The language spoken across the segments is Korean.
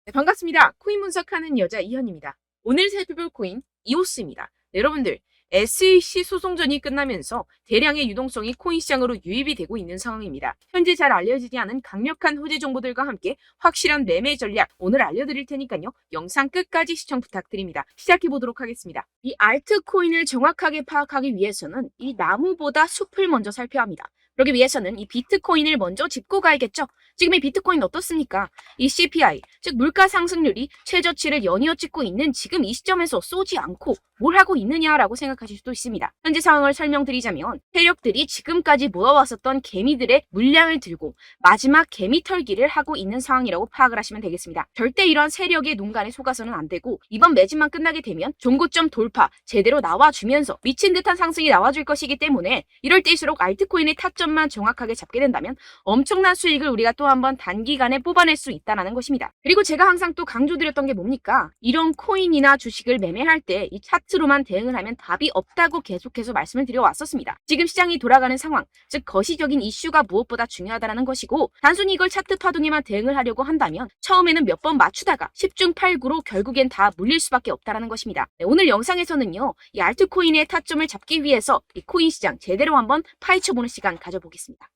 네, 반갑습니다. 코인 분석하는 여자 이현입니다. 오늘 살펴볼 코인 이오스입니다. 네, 여러분들 SEC 소송전이 끝나면서 대량의 유동성이 코인 시장으로 유입이 되고 있는 상황입니다. 현재 잘 알려지지 않은 강력한 호재 정보들과 함께 확실한 매매 전략 오늘 알려드릴 테니까요. 영상 끝까지 시청 부탁드립니다. 시작해 보도록 하겠습니다. 이 알트코인을 정확하게 파악하기 위해서는 이 나무보다 숲을 먼저 살펴야 합니다. 그러기 위해서는 이 비트코인을 먼저 짚고 가야겠죠. 지금의 비트코인 어떻습니까? 이 CPI, 즉 물가 상승률이 최저치를 연이어 찍고 있는 지금 이 시점에서 쏘지 않고 뭘 하고 있느냐라고 생각하실 수도 있습니다. 현재 상황을 설명드리자면 세력들이 지금까지 모아왔었던 개미들의 물량을 들고 마지막 개미 털기를 하고 있는 상황이라고 파악을 하시면 되겠습니다. 절대 이런 세력의 눈간에 속아서는 안 되고 이번 매집만 끝나게 되면 종고점 돌파 제대로 나와주면서 미친 듯한 상승이 나와줄 것이기 때문에 이럴 때일수록 알트코인의 타점만 정확하게 잡게 된다면 엄청난 수익을 우리가 또 한번 단기간에 뽑아낼 수 있다는 것입니다. 그리고 제가 항상 또 강조드렸던 게 뭡니까? 이런 코인이나 주식을 매매할 때 이 차트로만 대응을 하면 답이 없다고 계속해서 말씀을 드려왔었습니다. 지금 시장이 돌아가는 상황, 즉 거시적인 이슈가 무엇보다 중요하다는 것이고 단순히 이걸 차트 파동에만 대응을 하려고 한다면 처음에는 몇 번 맞추다가 10중 8구로 결국엔 다 물릴 수밖에 없다는 것입니다. 네, 오늘 영상에서는요. 이 알트코인의 타점을 잡기 위해서 이 코인 시장 제대로 한번 파헤쳐보는 시간 가져보겠습니다.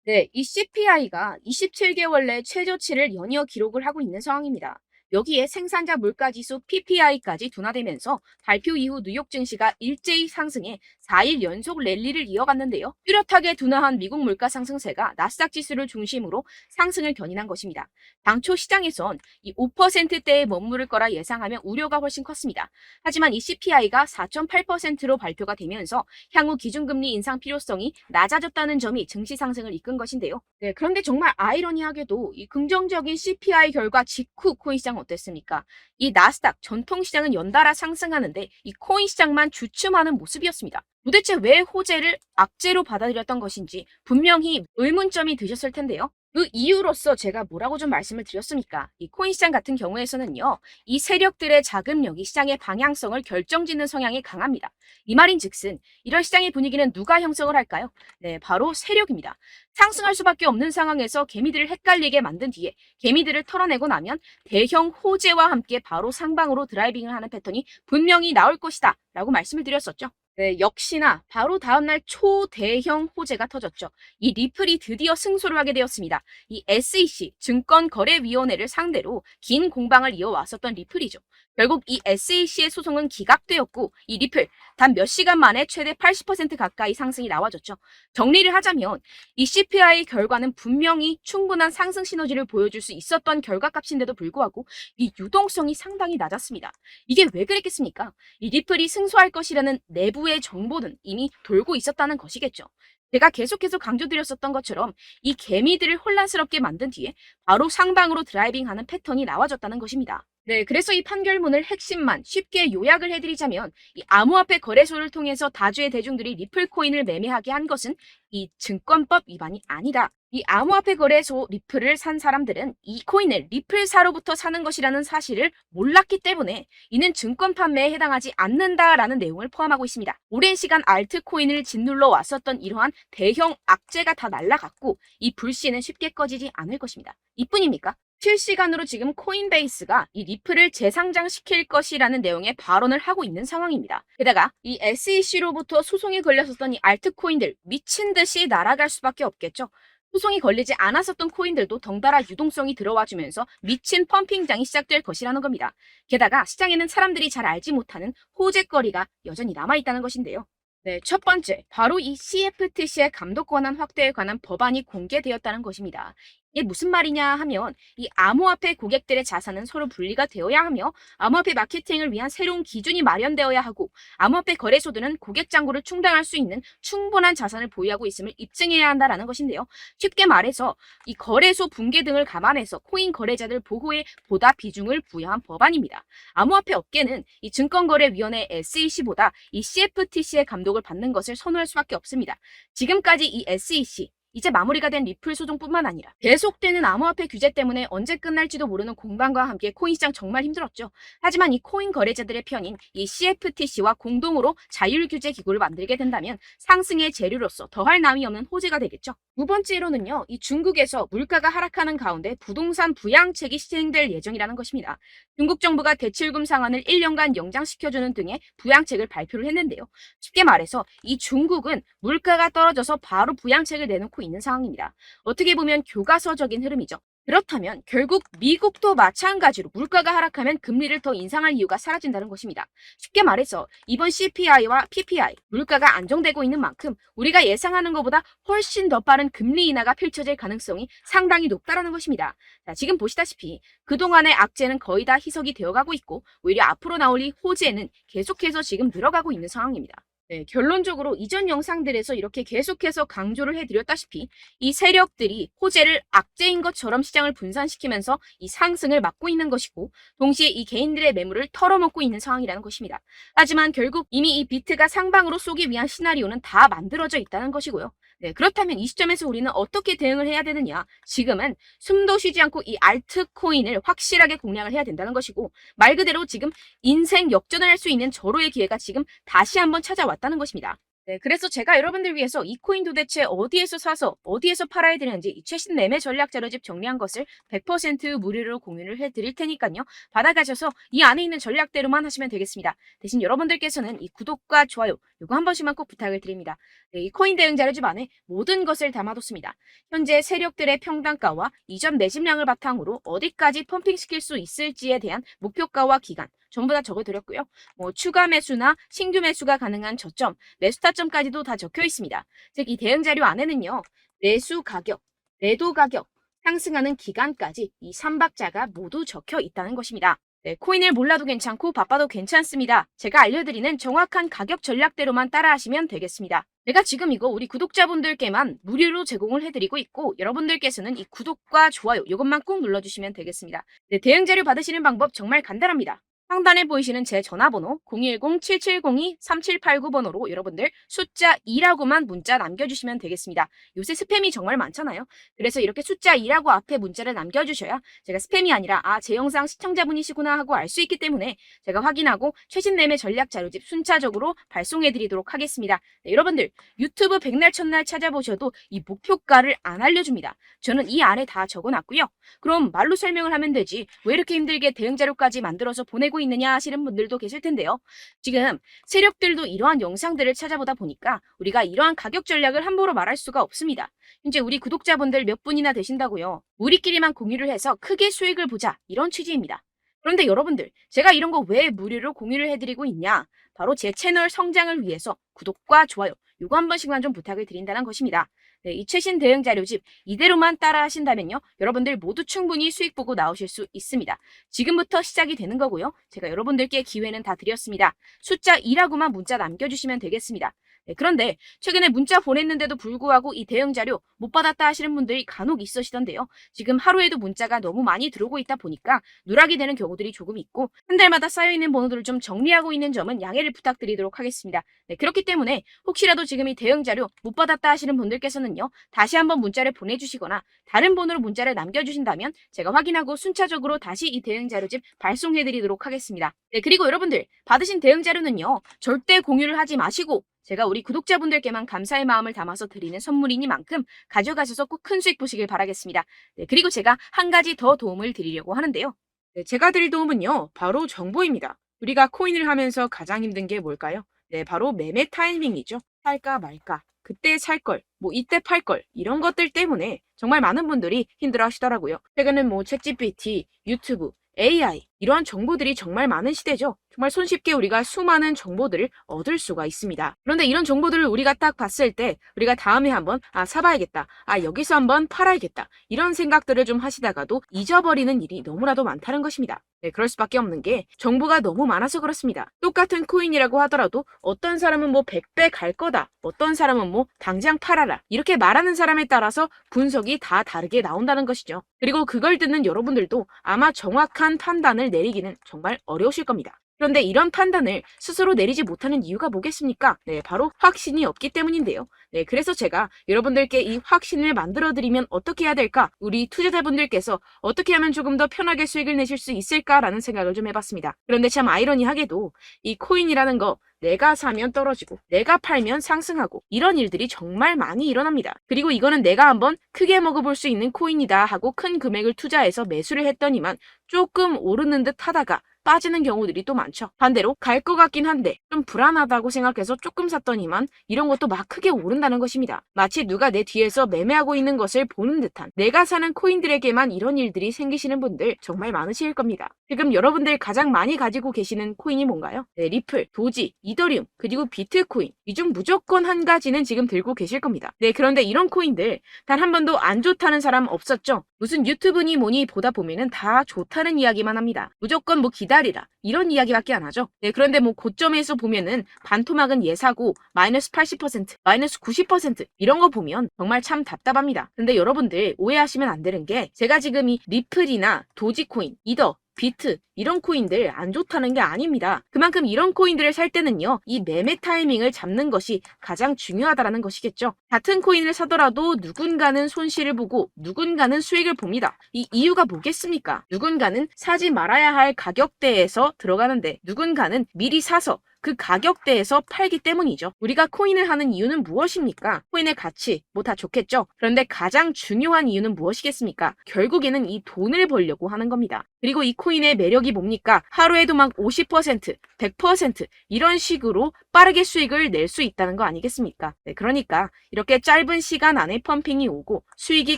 네, 이 CPI가 27개월 내 최저치를 연이어 기록을 하고 있는 상황입니다. 여기에 생산자 물가지수 PPI까지 둔화되면서 발표 이후 뉴욕 증시가 일제히 상승해 4일 연속 랠리를 이어갔는데요. 뚜렷하게 둔화한 미국 물가 상승세가 나스닥 지수를 중심으로 상승을 견인한 것입니다. 당초 시장에선 이 5%대에 머무를 거라 예상하며 우려가 훨씬 컸습니다. 하지만 이 CPI가 4.8%로 발표가 되면서 향후 기준금리 인상 필요성이 낮아졌다는 점이 증시 상승을 이끈 것인데요. 네, 그런데 정말 아이러니하게도 이 긍정적인 CPI 결과 직후 코인 시장 어땠습니까? 이 나스닥 전통시장은 연달아 상승하는데 이 코인 시장만 주춤하는 모습이었습니다. 도대체 왜 호재를 악재로 받아들였던 것인지 분명히 의문점이 드셨을 텐데요. 그 이유로서 제가 뭐라고 좀 말씀을 드렸습니까? 이 코인 시장 같은 경우에서는요. 이 세력들의 자금력이 시장의 방향성을 결정짓는 성향이 강합니다. 이 말인즉슨 이런 시장의 분위기는 누가 형성을 할까요? 네, 바로 세력입니다. 상승할 수밖에 없는 상황에서 개미들을 헷갈리게 만든 뒤에 개미들을 털어내고 나면 대형 호재와 함께 바로 상방으로 드라이빙을 하는 패턴이 분명히 나올 것이다 라고 말씀을 드렸었죠. 네, 역시나 바로 다음날 초대형 호재가 터졌죠. 이 리플이 드디어 승소를 하게 되었습니다. 이 SEC 증권거래위원회를 상대로 긴 공방을 이어왔었던 리플이죠. 결국 이 SEC의 소송은 기각되었고 이 리플 단 몇 시간 만에 최대 80% 가까이 상승이 나와졌죠. 정리를 하자면 이 CPI 결과는 분명히 충분한 상승 시너지를 보여줄 수 있었던 결과값인데도 불구하고 이 유동성이 상당히 낮았습니다. 이게 왜 그랬겠습니까? 이 리플이 승소할 것이라는 내부의 정보는 이미 돌고 있었다는 것이겠죠. 제가 계속해서 강조드렸었던 것처럼 이 개미들을 혼란스럽게 만든 뒤에 바로 상방으로 드라이빙하는 패턴이 나와졌다는 것입니다. 네, 그래서 이 판결문을 핵심만 쉽게 요약을 해드리자면 이 암호화폐 거래소를 통해서 다주의 대중들이 리플 코인을 매매하게 한 것은 이 증권법 위반이 아니다. 이 암호화폐 거래소 리플을 산 사람들은 이 코인을 리플사로부터 사는 것이라는 사실을 몰랐기 때문에 이는 증권 판매에 해당하지 않는다라는 내용을 포함하고 있습니다. 오랜 시간 알트코인을 짓눌러 왔었던 이러한 대형 악재가 다 날아갔고 이 불씨는 쉽게 꺼지지 않을 것입니다. 이뿐입니까? 실시간으로 지금 코인베이스가 이 리플을 재상장시킬 것이라는 내용의 발언을 하고 있는 상황입니다. 게다가 이 SEC로부터 소송에 걸렸었던 이 알트코인들 미친 듯이 날아갈 수밖에 없겠죠. 소송이 걸리지 않았었던 코인들도 덩달아 유동성이 들어와주면서 미친 펌핑장이 시작될 것이라는 겁니다. 게다가 시장에는 사람들이 잘 알지 못하는 호재거리가 여전히 남아있다는 것인데요. 네, 첫 번째, 바로 이 CFTC의 감독 권한 확대에 관한 법안이 공개되었다는 것입니다. 이게 무슨 말이냐 하면 이 암호화폐 고객들의 자산은 서로 분리가 되어야 하며 암호화폐 마케팅을 위한 새로운 기준이 마련되어야 하고 암호화폐 거래소들은 고객 잔고를 충당할 수 있는 충분한 자산을 보유하고 있음을 입증해야 한다라는 것인데요. 쉽게 말해서 이 거래소 붕괴 등을 감안해서 코인 거래자들 보호에 보다 비중을 부여한 법안입니다. 암호화폐 업계는 이 증권거래위원회 SEC보다 이 CFTC의 감독을 받는 것을 선호할 수밖에 없습니다. 지금까지 이 SEC 이제 마무리가 된 리플 소송뿐만 아니라 계속되는 암호화폐 규제 때문에 언제 끝날지도 모르는 공방과 함께 코인 시장 정말 힘들었죠. 하지만 이 코인 거래자들의 편인 이 CFTC와 공동으로 자율규제 기구를 만들게 된다면 상승의 재료로서 더할 나위 없는 호재가 되겠죠. 두 번째로는요, 이 중국에서 물가가 하락하는 가운데 부동산 부양책이 시행될 예정이라는 것입니다. 중국 정부가 대출금 상환을 1년간 연장시켜주는 등의 부양책을 발표를 했는데요. 쉽게 말해서 이 중국은 물가가 떨어져서 바로 부양책을 내놓고 있는 상황입니다. 어떻게 보면 교과서적인 흐름이죠. 그렇다면 결국 미국도 마찬가지로 물가가 하락하면 금리를 더 인상할 이유가 사라진다는 것입니다. 쉽게 말해서 이번 CPI와 PPI, 물가가 안정되고 있는 만큼 우리가 예상하는 것보다 훨씬 더 빠른 금리 인하가 펼쳐질 가능성이 상당히 높다는 것입니다. 자, 지금 보시다시피 그동안의 악재는 거의 다 희석이 되어가고 있고 오히려 앞으로 나올 이 호재는 계속해서 지금 늘어가고 있는 상황입니다. 네, 결론적으로 이전 영상들에서 이렇게 계속해서 강조를 해드렸다시피 이 세력들이 호재를 악재인 것처럼 시장을 분산시키면서 이 상승을 막고 있는 것이고 동시에 이 개인들의 매물을 털어먹고 있는 상황이라는 것입니다. 하지만 결국 이미 이 비트가 상방으로 쏘기 위한 시나리오는 다 만들어져 있다는 것이고요. 네, 그렇다면 이 시점에서 우리는 어떻게 대응을 해야 되느냐? 지금은 숨도 쉬지 않고 이 알트코인을 확실하게 공략을 해야 된다는 것이고 말 그대로 지금 인생 역전을 할 수 있는 절호의 기회가 지금 다시 한번 찾아왔다는 것입니다. 네, 그래서 제가 여러분들 위해서 이 코인 도대체 어디에서 사서 어디에서 팔아야 되는지 이 최신 매매 전략 자료집 정리한 것을 100% 무료로 공유를 해드릴 테니까요. 받아가셔서 이 안에 있는 전략대로만 하시면 되겠습니다. 대신 여러분들께서는 이 구독과 좋아요 이거 한 번씩만 꼭 부탁을 드립니다. 네, 이 코인 대응 자료집 안에 모든 것을 담아뒀습니다. 현재 세력들의 평단가와 이전 매집량을 바탕으로 어디까지 펌핑시킬 수 있을지에 대한 목표가와 기간 전부 다 적어드렸고요. 추가 매수나 신규 매수가 가능한 저점, 매수 타점까지도 다 적혀 있습니다. 즉, 이 대응 자료 안에는요, 매수 가격, 매도 가격, 상승하는 기간까지 이 3박자가 모두 적혀 있다는 것입니다. 네, 코인을 몰라도 괜찮고 바빠도 괜찮습니다. 제가 알려드리는 정확한 가격 전략대로만 따라하시면 되겠습니다. 제가 지금 이거 우리 구독자분들께만 무료로 제공을 해드리고 있고 여러분들께서는 이 구독과 좋아요 이것만 꼭 눌러주시면 되겠습니다. 네, 대응 자료 받으시는 방법 정말 간단합니다. 상단에 보이시는 제 전화번호 010-7702-3789번호로 여러분들 숫자 2라고만 문자 남겨주시면 되겠습니다. 요새 스팸이 정말 많잖아요. 그래서 이렇게 숫자 2라고 앞에 문자를 남겨주셔야 제가 스팸이 아니라 제 영상 시청자분이시구나 하고 알 수 있기 때문에 제가 확인하고 최신 매매 전략 자료집 순차적으로 발송해드리도록 하겠습니다. 네, 여러분들 유튜브 백날 첫날 찾아보셔도 이 목표가를 안 알려줍니다. 저는 이 안에 다 적어놨고요. 그럼 말로 설명을 하면 되지 왜 이렇게 힘들게 대응 자료까지 만들어서 보내고 있느냐 하시는 분들도 계실 텐데요. 지금 세력들도 이러한 영상들을 찾아보다 보니까 우리가 이러한 가격 전략을 함부로 말할 수가 없습니다. 현재 우리 구독자분들 몇 분이나 되신다고요. 우리끼리만 공유를 해서 크게 수익을 보자 이런 취지입니다. 그런데 여러분들 제가 이런 거 왜 무료로 공유를 해드리고 있냐? 바로 제 채널 성장을 위해서 구독과 좋아요 요거 한 번씩만 좀 부탁을 드린다는 것입니다. 네, 이 최신 대응 자료집 이대로만 따라 하신다면요. 여러분들 모두 충분히 수익 보고 나오실 수 있습니다. 지금부터 시작이 되는 거고요. 제가 여러분들께 기회는 다 드렸습니다. 숫자 2라고만 문자 남겨주시면 되겠습니다. 네, 그런데 최근에 문자 보냈는데도 불구하고 이 대응 자료 못 받았다 하시는 분들이 간혹 있으시던데요. 지금 하루에도 문자가 너무 많이 들어오고 있다 보니까 누락이 되는 경우들이 조금 있고 한 달마다 쌓여있는 번호들을 좀 정리하고 있는 점은 양해를 부탁드리도록 하겠습니다. 네, 그렇기 때문에 혹시라도 지금 이 대응 자료 못 받았다 하시는 분들께서는요. 다시 한번 문자를 보내주시거나 다른 번호로 문자를 남겨주신다면 제가 확인하고 순차적으로 다시 이 대응 자료집 발송해드리도록 하겠습니다. 네, 그리고 여러분들 받으신 대응 자료는요. 절대 공유를 하지 마시고 제가 우리 구독자분들께만 감사의 마음을 담아서 드리는 선물이니만큼 가져가셔서 꼭 큰 수익 보시길 바라겠습니다. 네, 그리고 제가 한 가지 더 도움을 드리려고 하는데요. 네, 제가 드릴 도움은요. 바로 정보입니다. 우리가 코인을 하면서 가장 힘든 게 뭘까요? 네, 바로 매매 타이밍이죠. 살까 말까, 그때 살 걸, 이때 팔 걸, 이런 것들 때문에 정말 많은 분들이 힘들어 하시더라고요. 최근은 챗GPT, 유튜브, AI, 이러한 정보들이 정말 많은 시대죠. 정말 손쉽게 우리가 수많은 정보들을 얻을 수가 있습니다. 그런데 이런 정보들을 우리가 딱 봤을 때 우리가 다음에 한번 사봐야겠다. 여기서 한번 팔아야겠다. 이런 생각들을 좀 하시다가도 잊어버리는 일이 너무나도 많다는 것입니다. 네, 그럴 수밖에 없는 게 정보가 너무 많아서 그렇습니다. 똑같은 코인이라고 하더라도 어떤 사람은 100배 갈 거다. 어떤 사람은 당장 팔아라. 이렇게 말하는 사람에 따라서 분석이 다 다르게 나온다는 것이죠. 그리고 그걸 듣는 여러분들도 아마 정확한 판단을 내리기는 정말 어려우실 겁니다. 그런데 이런 판단을 스스로 내리지 못하는 이유가 뭐겠습니까? 네, 바로 확신이 없기 때문인데요. 네, 그래서 제가 여러분들께 이 확신을 만들어드리면 어떻게 해야 될까? 우리 투자자분들께서 어떻게 하면 조금 더 편하게 수익을 내실 수 있을까라는 생각을 좀 해봤습니다. 그런데 참 아이러니하게도 이 코인이라는 거 내가 사면 떨어지고 내가 팔면 상승하고 이런 일들이 정말 많이 일어납니다. 그리고 이거는 내가 한번 크게 먹어볼 수 있는 코인이다 하고 큰 금액을 투자해서 매수를 했더니만 조금 오르는 듯 하다가 빠지는 경우들이 또 많죠. 반대로 갈 것 같긴 한데 좀 불안하다고 생각해서 조금 샀더니만 이런 것도 막 크게 오른다는 것입니다. 마치 누가 내 뒤에서 매매하고 있는 것을 보는 듯한 내가 사는 코인들에게만 이런 일들이 생기시는 분들 정말 많으실 겁니다. 지금 여러분들 가장 많이 가지고 계시는 코인이 뭔가요? 네, 리플, 도지, 이더리움, 그리고 비트코인. 이 중 무조건 한 가지는 지금 들고 계실 겁니다. 네, 그런데 이런 코인들 단 한 번도 안 좋다는 사람 없었죠? 무슨 유튜브니 뭐니 보다 보면은 다 좋다는 이야기만 합니다. 무조건 뭐 기다리라 이런 이야기밖에 안 하죠. 네, 그런데 뭐 고점에서 보면은 반토막은 예사고 마이너스 80%, 마이너스 90% 이런 거 보면 정말 참 답답합니다. 근데 여러분들 오해하시면 안 되는 게 제가 지금 이 리플이나 도지코인, 이더, 비트 이런 코인들 안 좋다는 게 아닙니다. 그만큼 이런 코인들을 살 때는요, 이 매매 타이밍을 잡는 것이 가장 중요하다는 것이겠죠. 같은 코인을 사더라도 누군가는 손실을 보고 누군가는 수익을 봅니다. 이 이유가 뭐겠습니까? 누군가는 사지 말아야 할 가격대에서 들어가는데 누군가는 미리 사서 그 가격대에서 팔기 때문이죠. 우리가 코인을 하는 이유는 무엇입니까? 코인의 가치, 뭐 다 좋겠죠? 그런데 가장 중요한 이유는 무엇이겠습니까? 결국에는 이 돈을 벌려고 하는 겁니다. 그리고 이 코인의 매력이 뭡니까? 하루에도 막 50%, 100% 이런 식으로 빠르게 수익을 낼 수 있다는 거 아니겠습니까? 네, 그러니까 이렇게 짧은 시간 안에 펌핑이 오고 수익이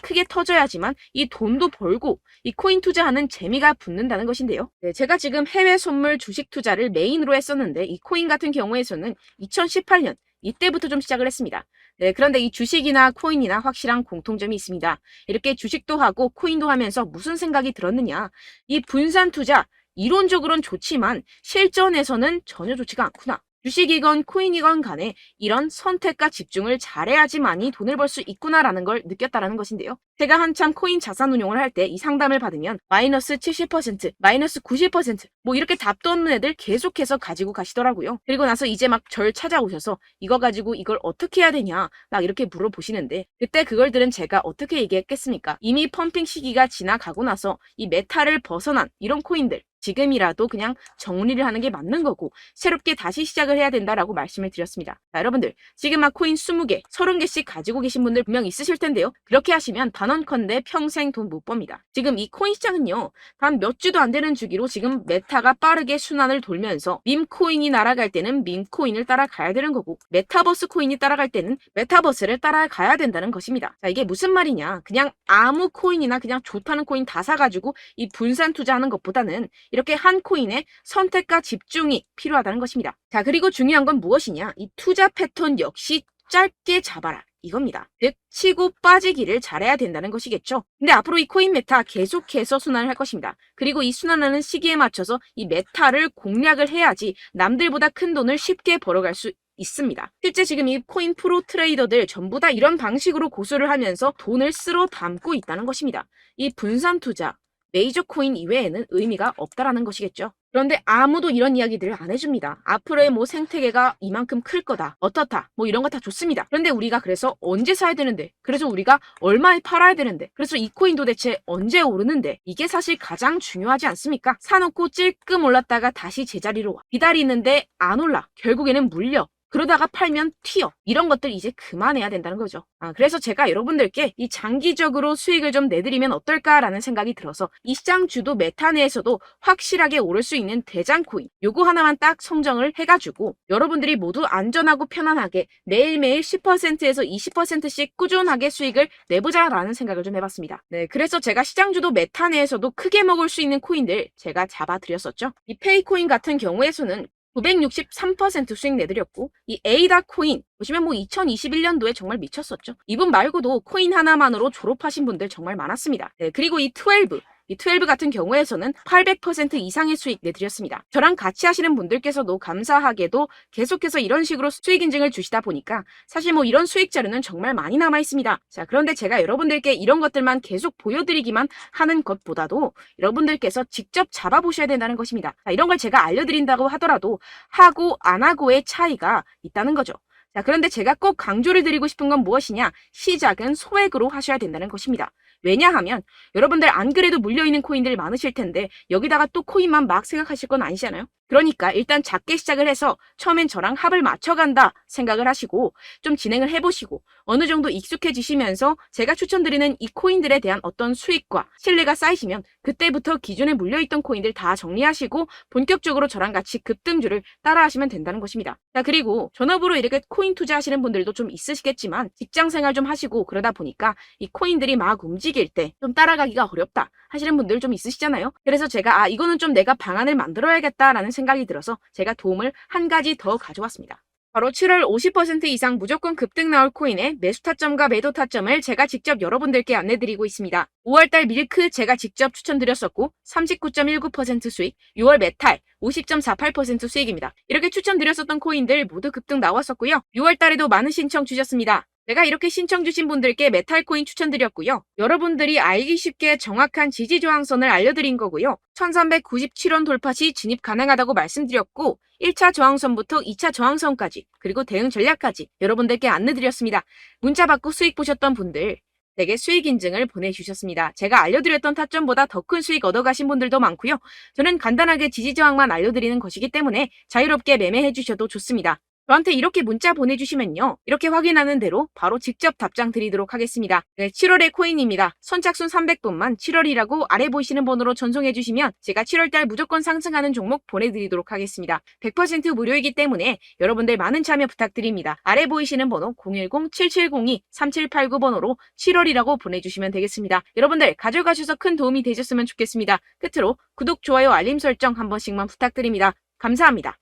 크게 터져야지만 이 돈도 벌고 이 코인 투자하는 재미가 붙는다는 것인데요. 네, 제가 지금 해외 선물 주식 투자를 메인으로 했었는데 이 코인 같은 경우에서는 2018년 이때부터 좀 시작을 했습니다. 네, 그런데 이 주식이나 코인이나 확실한 공통점이 있습니다. 이렇게 주식도 하고 코인도 하면서 무슨 생각이 들었느냐? 이 분산 투자 이론적으로는 좋지만 실전에서는 전혀 좋지가 않구나. 주식이건 코인이건 간에 이런 선택과 집중을 잘해야지만이 돈을 벌 수 있구나라는 걸 느꼈다라는 것인데요. 제가 한참 코인 자산 운용을 할 때 이 상담을 받으면 마이너스 70%, 마이너스 90% 뭐 이렇게 답도 없는 애들 계속해서 가지고 가시더라고요. 그리고 나서 이제 막 절 찾아오셔서 이거 가지고 이걸 어떻게 해야 되냐 막 이렇게 물어보시는데 그때 그걸 들은 제가 어떻게 얘기했겠습니까? 이미 펌핑 시기가 지나가고 나서 이 메타를 벗어난 이런 코인들 지금이라도 그냥 정리를 하는 게 맞는 거고 새롭게 다시 시작을 해야 된다라고 말씀을 드렸습니다. 자, 여러분들 지금 막 코인 20개, 30개씩 가지고 계신 분들 분명 있으실 텐데요. 그렇게 하시면 단언컨대 평생 돈 못 법니다. 지금 이 코인 시장은요. 단 몇 주도 안 되는 주기로 지금 메타가 빠르게 순환을 돌면서 밈코인이 날아갈 때는 밈코인을 따라가야 되는 거고 메타버스 코인이 따라갈 때는 메타버스를 따라가야 된다는 것입니다. 자, 이게 무슨 말이냐. 그냥 아무 코인이나 그냥 좋다는 코인 다 사가지고 이 분산 투자하는 것보다는 이렇게 한 코인에 선택과 집중이 필요하다는 것입니다. 자, 그리고 중요한 건 무엇이냐? 이 투자 패턴 역시 짧게 잡아라. 이겁니다. 즉 치고 빠지기를 잘해야 된다는 것이겠죠. 근데 앞으로 이 코인 메타 계속해서 순환을 할 것입니다. 그리고 이 순환하는 시기에 맞춰서 이 메타를 공략을 해야지 남들보다 큰 돈을 쉽게 벌어갈 수 있습니다. 실제 지금 이 코인 프로 트레이더들 전부 다 이런 방식으로 고수를 하면서 돈을 쓸어 담고 있다는 것입니다. 이 분산 투자, 메이저 코인 이외에는 의미가 없다라는 것이겠죠. 그런데 아무도 이런 이야기들을 안 해줍니다. 앞으로의 뭐 생태계가 이만큼 클 거다. 어떻다. 뭐 이런 거 다 좋습니다. 그런데 우리가 그래서 언제 사야 되는데? 그래서 우리가 얼마에 팔아야 되는데? 그래서 이 코인 도대체 언제 오르는데? 이게 사실 가장 중요하지 않습니까? 사놓고 찔끔 올랐다가 다시 제자리로 와. 기다리는데 안 올라. 결국에는 물려. 그러다가 팔면 튀어. 이런 것들 이제 그만해야 된다는 거죠. 그래서 제가 여러분들께 이 장기적으로 수익을 좀 내드리면 어떨까라는 생각이 들어서 이 시장 주도 메타 내에서도 확실하게 오를 수 있는 대장 코인 요거 하나만 딱 선정을 해가지고 여러분들이 모두 안전하고 편안하게 매일매일 10%에서 20%씩 꾸준하게 수익을 내보자라는 생각을 좀 해봤습니다. 네, 그래서 제가 시장 주도 메타 내에서도 크게 먹을 수 있는 코인들 제가 잡아드렸었죠. 이 페이코인 같은 경우에서는 963% 수익 내드렸고 이 에이다 코인 보시면 뭐 2021년도에 정말 미쳤었죠. 이분 말고도 코인 하나만으로 졸업하신 분들 정말 많았습니다. 네, 그리고 이 12 이 12 같은 경우에서는 800% 이상의 수익 내드렸습니다. 저랑 같이 하시는 분들께서도 감사하게도 계속해서 이런 식으로 수익 인증을 주시다 보니까 사실 뭐 이런 수익 자료는 정말 많이 남아 있습니다. 자, 그런데 제가 여러분들께 이런 것들만 계속 보여드리기만 하는 것보다도 여러분들께서 직접 잡아보셔야 된다는 것입니다. 자, 이런 걸 제가 알려드린다고 하더라도 하고 안 하고의 차이가 있다는 거죠. 자, 그런데 제가 꼭 강조를 드리고 싶은 건 무엇이냐? 시작은 소액으로 하셔야 된다는 것입니다. 왜냐하면 여러분들 안 그래도 물려있는 코인들 많으실 텐데 여기다가 또 코인만 막 생각하실 건 아니잖아요. 그러니까 일단 작게 시작을 해서 처음엔 저랑 합을 맞춰간다 생각을 하시고 좀 진행을 해보시고 어느 정도 익숙해지시면서 제가 추천드리는 이 코인들에 대한 어떤 수익과 신뢰가 쌓이시면 그때부터 기존에 물려있던 코인들 다 정리하시고 본격적으로 저랑 같이 급등주를 따라하시면 된다는 것입니다. 자, 그리고 전업으로 이렇게 코인 투자하시는 분들도 좀 있으시겠지만 직장생활 좀 하시고 그러다 보니까 이 코인들이 막 움직일 때 좀 따라가기가 어렵다 하시는 분들 좀 있으시잖아요. 그래서 제가 이거는 좀 내가 방안을 만들어야겠다라는 생각이 들어서 제가 도움을 한 가지 더 가져왔습니다. 바로 7월 50% 이상 무조건 급등 나올 코인의 매수 타점과 매도 타점을 제가 직접 여러분들께 안내드리고 있습니다. 5월달 밀크 제가 직접 추천드렸었고 39.19% 수익, 6월 메탈 50.48% 수익입니다. 이렇게 추천드렸었던 코인들 모두 급등 나왔었고요. 6월달에도 많은 신청 주셨습니다. 제가 이렇게 신청 주신 분들께 메탈코인 추천드렸고요. 여러분들이 알기 쉽게 정확한 지지저항선을 알려드린 거고요. 1397원 돌파 시 진입 가능하다고 말씀드렸고 1차 저항선부터 2차 저항선까지 그리고 대응 전략까지 여러분들께 안내드렸습니다. 문자 받고 수익 보셨던 분들 되게 수익 인증을 보내주셨습니다. 제가 알려드렸던 타점보다 더 큰 수익 얻어가신 분들도 많고요. 저는 간단하게 지지저항만 알려드리는 것이기 때문에 자유롭게 매매해 주셔도 좋습니다. 저한테 이렇게 문자 보내주시면요. 이렇게 확인하는 대로 바로 직접 답장 드리도록 하겠습니다. 네, 7월의 코인입니다. 선착순 300분만 7월이라고 아래 보이시는 번호로 전송해 주시면 제가 7월달 무조건 상승하는 종목 보내드리도록 하겠습니다. 100% 무료이기 때문에 여러분들 많은 참여 부탁드립니다. 아래 보이시는 번호 010-7702-3789번호로 7월이라고 보내주시면 되겠습니다. 여러분들 가져가셔서 큰 도움이 되셨으면 좋겠습니다. 끝으로 구독, 좋아요, 알림 설정 한 번씩만 부탁드립니다. 감사합니다.